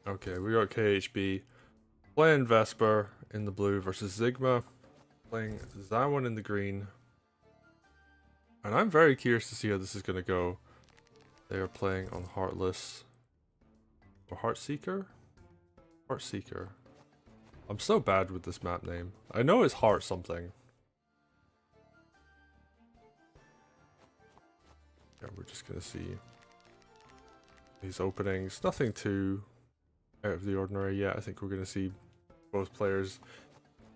Okay, we got KHB playing Vesper in the blue versus Sigma playing Zawan in the green. And I'm very curious to see how this is going to go. They are playing on Heartless. Or Heartseeker? Heartseeker. I'm so bad with this map name. I know it's Heart something. Yeah, we're just going to see these openings. Nothing too out of the ordinary yet. I think we're going to see both players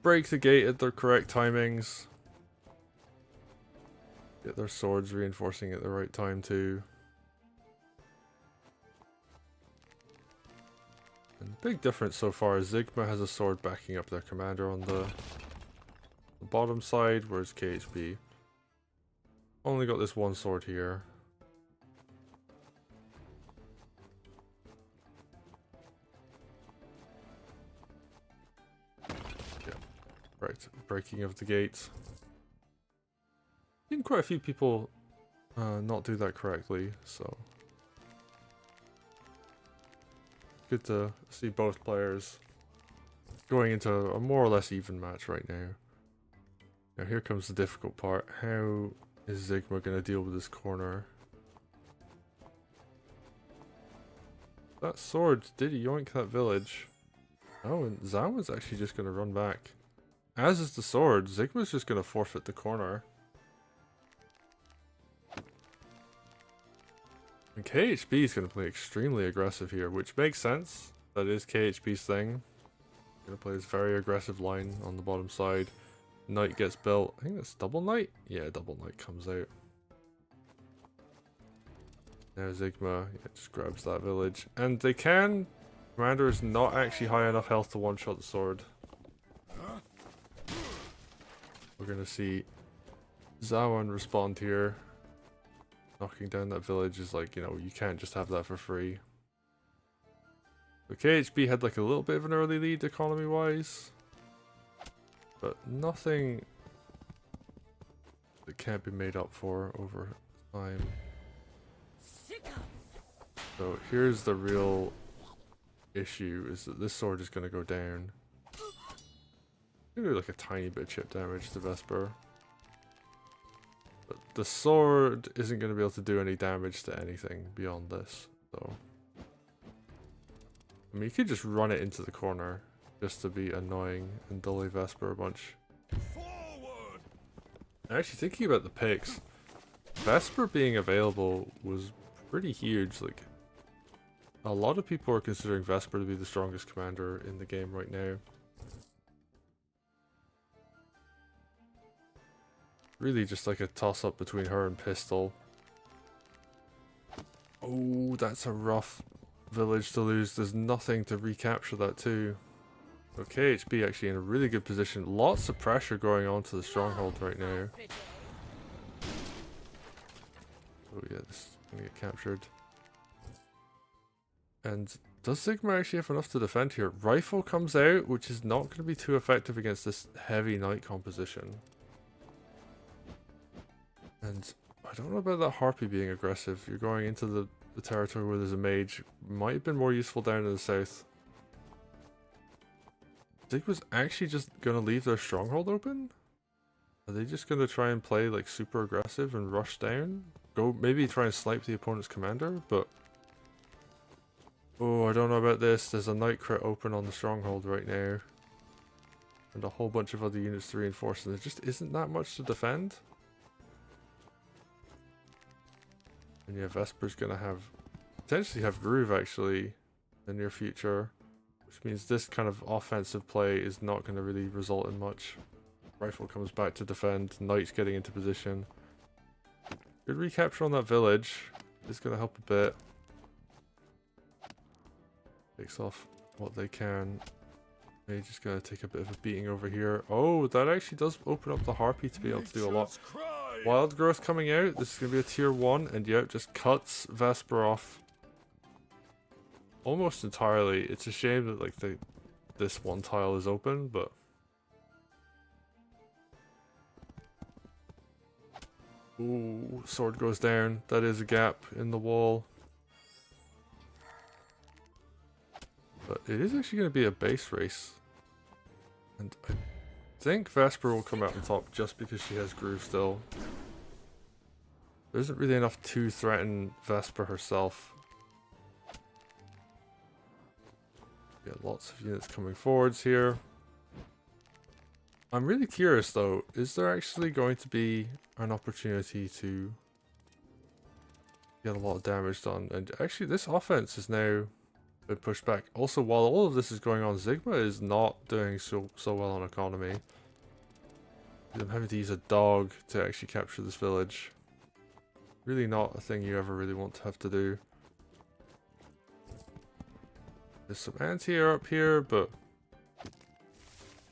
break the gate at their correct timings. Get their swords reinforcing at the right time too. And big difference so far is Sigma has a sword backing up their commander on the bottom side, whereas KHB only got this one sword here. Yeah, right, breaking of the gates. Seen quite a few people not do that correctly, so good to see both players going into a more or less even match right now. Now here comes the difficult part. How is Sigma going to deal with this corner? That sword did yoink that village. Oh, and Zawan's actually just going to run back. As is the sword, Sigma's just going to forfeit the corner. And KHB is going to play extremely aggressive here, which makes sense. That is KHB's thing. Going to play this very aggressive line on the bottom side. Knight gets built. I think that's double knight? Yeah, double knight comes out. Now Sigma just grabs that village. And they can. Commander is not actually high enough health to one-shot the sword. We're going to see Zawan respond here. Knocking down that village is like, you know, you can't just have that for free. The KHB had like a little bit of an early lead economy-wise. But nothing that can't be made up for over time. So here's the real issue, is that this sword is going to go down. Maybe like a tiny bit of chip damage to Vesper. But the sword isn't going to be able to do any damage to anything beyond this. So, I mean, you could just run it into the corner just to be annoying and dully Vesper a bunch. Forward! Actually, thinking about the picks, Vesper being available was pretty huge. Like, a lot of people are considering Vesper to be the strongest commander in the game right now. Really just like a toss-up between her and Pistol. Oh, that's a rough village to lose. There's nothing to recapture that too. Okay, KHB actually in a really good position. Lots of pressure going on to the stronghold right now. Oh yeah, this is gonna get captured. And does Sigma actually have enough to defend here? Rifle comes out, which is not going to be too effective against this heavy knight composition. And I don't know about that Harpy being aggressive. You're going into the territory where there's a mage. Might have been more useful down in the south. Sigma's actually just going to leave their stronghold open? Are they just going to try and play like super aggressive and rush down? Go maybe try and snipe the opponent's commander, but... Oh, I don't know about this. There's a knight crit open on the stronghold right now. And a whole bunch of other units to reinforce, and there just isn't that much to defend. And yeah, Vesper's gonna potentially have Groove actually in the near future, which means this kind of offensive play is not going to really result in much. Rifle comes back to defend, Knight's getting into position. Good recapture on that village is going to help a bit. Takes off what they can. They're just going to take a bit of a beating over here. Oh, that actually does open up the Harpy to be able to do a lot. Wild Growth coming out. This is going to be a tier 1, and yeah, it just cuts Vesper off almost entirely. It's a shame that like this one tile is open, but ooh, sword goes down. That is a gap in the wall. But it is actually going to be a base race. And I think Vesper will come out on top just because she has Groove still. There isn't really enough to threaten Vesper herself. Yeah, lots of units coming forwards here. I'm really curious though, is there actually going to be an opportunity to get a lot of damage done? And actually this offense is now been pushed back. Also, while all of this is going on, Sigma is not doing so well on economy. I'm having to use a dog to actually capture this village. Really not a thing you ever really want to have to do. There's some anti-air up here, but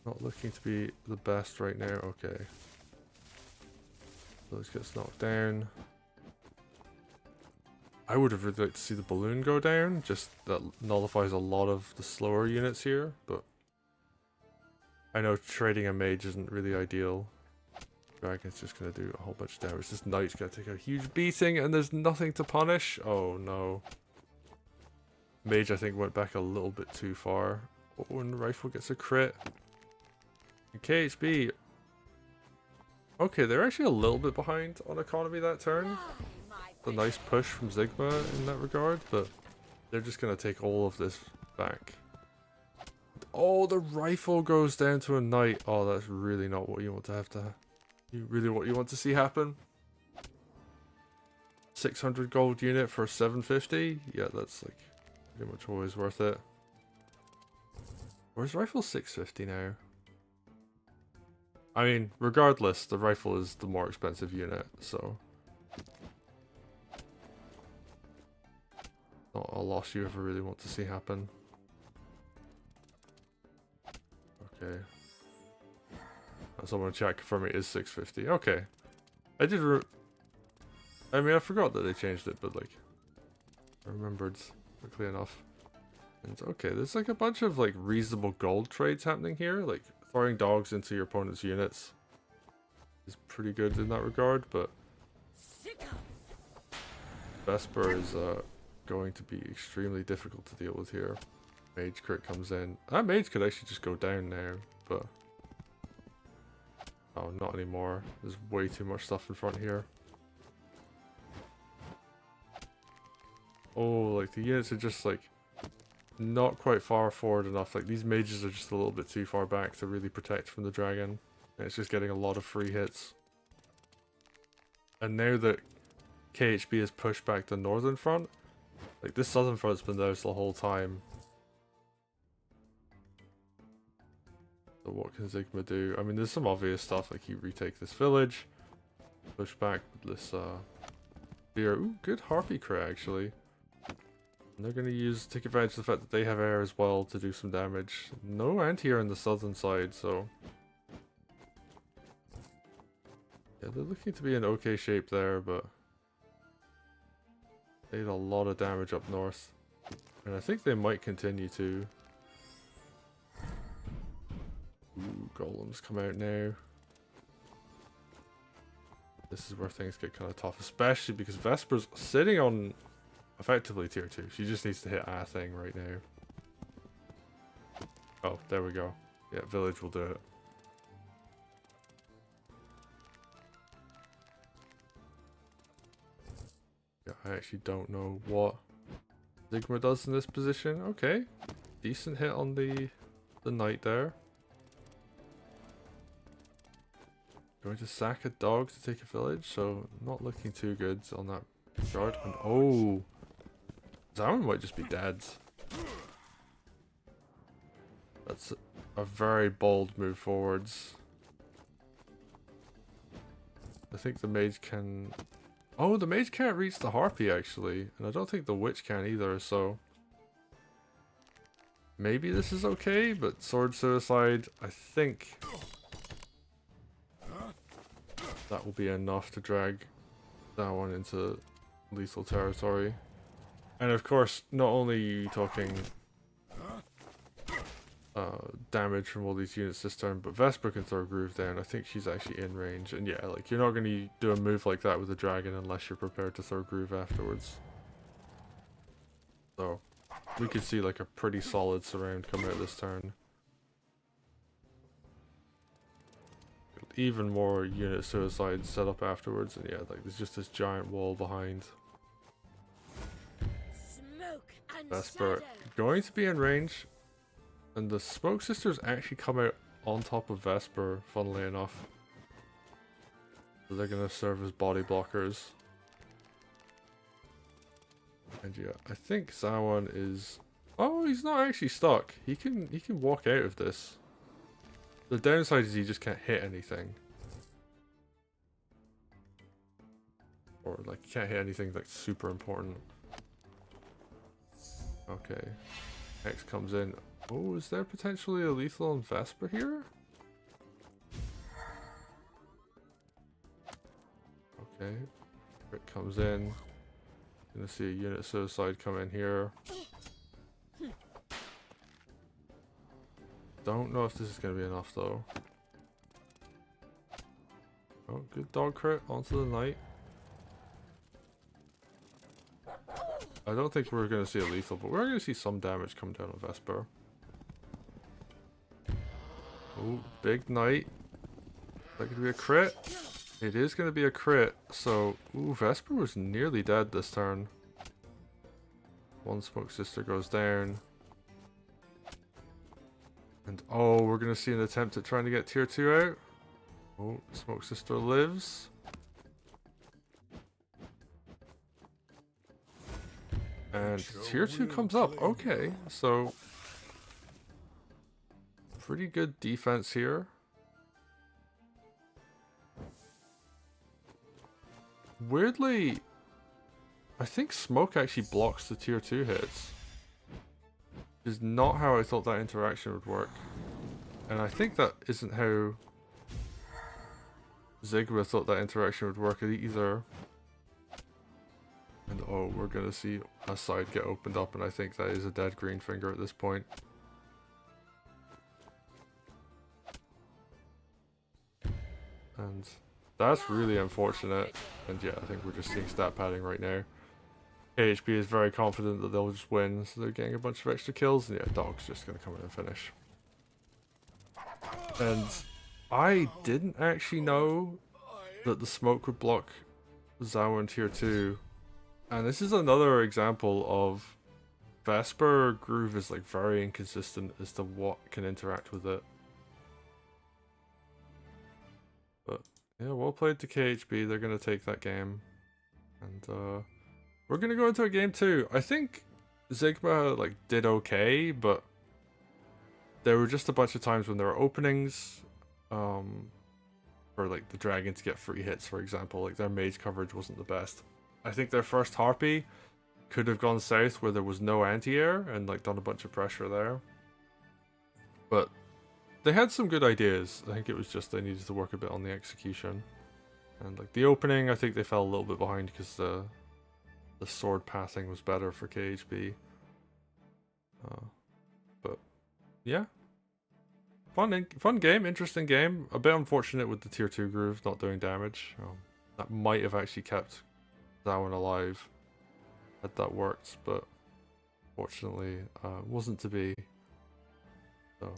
not looking to be the best right now. Okay. Village gets knocked down. I would have really liked to see the balloon go down, just that nullifies a lot of the slower units here, but I know trading a mage isn't really ideal. Dragon's just going to do a whole bunch of damage. This knight's going to take a huge beating and there's nothing to punish. Oh no. Mage I think went back a little bit too far. Oh, and the rifle gets a crit. And KHB. Okay, they're actually a little bit behind on economy that turn. A nice push from Sigma in that regard, but they're just going to take all of this back. Oh, the rifle goes down to a knight. Oh, that's really not what you want to have to... Really what you want to see happen. 600 gold unit for 750? Yeah, that's like pretty much always worth it. Where's rifle 650 now? I mean, regardless, the rifle is the more expensive unit, so... Not a loss you ever really want to see happen. Okay. Someone in chat confirming it is 650. Okay. I mean, I forgot that they changed it, but like... I remembered quickly enough. And okay, there's like a bunch of like reasonable gold trades happening here. Like, throwing dogs into your opponent's units is pretty good in that regard, but... Vesper is, going to be extremely difficult to deal with here. Mage crit comes in. That mage could actually just go down now, but... Oh, not anymore. There's way too much stuff in front here. Oh, like the units are just like not quite far forward enough. Like these mages are just a little bit too far back to really protect from the dragon. And it's just getting a lot of free hits. And now that KHB has pushed back the northern front, like this southern front's been there the whole time. So what can Sigma do? I mean, there's some obvious stuff, like you retake this village, push back with this spear. Ooh, good harpy crit actually. And they're going to take advantage of the fact that they have air as well to do some damage. No anti-air on the southern side, so... Yeah, they're looking to be in okay shape there, but... They did a lot of damage up north. And I think they might continue to. Ooh, golems come out now. This is where things get kind of tough, especially because Vesper's sitting on effectively tier 2. She just needs to hit a thing right now. Oh, there we go. Yeah, village will do it. Yeah, I actually don't know what Sigma does in this position. Okay, decent hit on the knight there. Going to sack a dog to take a village, so not looking too good on that regard. And oh, Zawan might just be dead. That's a very bold move forwards. I think the mage can... Oh, the mage can't reach the harpy actually, and I don't think the witch can either, so... Maybe this is okay, but sword suicide, I think... That will be enough to drag that one into lethal territory. And of course, not only are you talking damage from all these units this turn, but Vesper can throw Groove down. I think she's actually in range. And yeah, like you're not going to do a move like that with a dragon unless you're prepared to throw Groove afterwards. So, we could see like a pretty solid surround come out this turn. Even more unit suicides set up afterwards, and yeah, like there's just this giant wall behind. Vesper going to be in range, and the Smoke Sisters actually come out on top of Vesper, funnily enough. So they're gonna serve as body blockers. And yeah, I think Zawan is... Oh, he's not actually stuck. He can walk out of this. The downside is he just can't hit anything. Or like, he can't hit anything that's super important. Okay. X comes in. Oh, is there potentially a lethal on Vesper here? Okay. It comes in. Gonna see a unit suicide come in here. Don't know if this is gonna be enough though. Oh, good dog crit onto the knight. I don't think we're gonna see a lethal, but we're gonna see some damage come down on Vesper. Oh, big knight. That could be a crit. It is gonna be a crit. So, ooh, Vesper was nearly dead this turn. One Smoke Sister goes down. And oh, we're gonna see an attempt at trying to get tier 2 out. Oh, Smoke Sister lives. And tier 2 comes up. Okay, so pretty good defense here. Weirdly, I think Smoke actually blocks the tier 2 hits. Is not how I thought that interaction would work. And I think that isn't how Z1GMA thought that interaction would work either. And oh, we're gonna see a side get opened up, and I think that is a dead green finger at this point. And that's really unfortunate. And yeah, I think we're just seeing stat padding right now. KHB is very confident that they'll just win, so they're getting a bunch of extra kills, and yeah, Dog's just gonna come in and finish. And I didn't actually know that the smoke would block Zawan tier 2. And this is another example of Vesper Groove is like very inconsistent as to what can interact with it. But yeah, well played to KHB. They're gonna take that game. And we're gonna go into a game 2. I think Z1GMA like did okay, but there were just a bunch of times when there were openings for like the dragon to get free hits, for example. Like their mage coverage wasn't the best. I think their first Harpy could have gone south where there was no anti-air and like done a bunch of pressure there. But they had some good ideas. I think it was just they needed to work a bit on the execution. And like the opening, I think they fell a little bit behind because the sword passing was better for KHB. But yeah. Fun game, interesting game. A bit unfortunate with the tier 2 groove not doing damage. That might have actually kept Zawan alive had that worked, but fortunately wasn't to be. So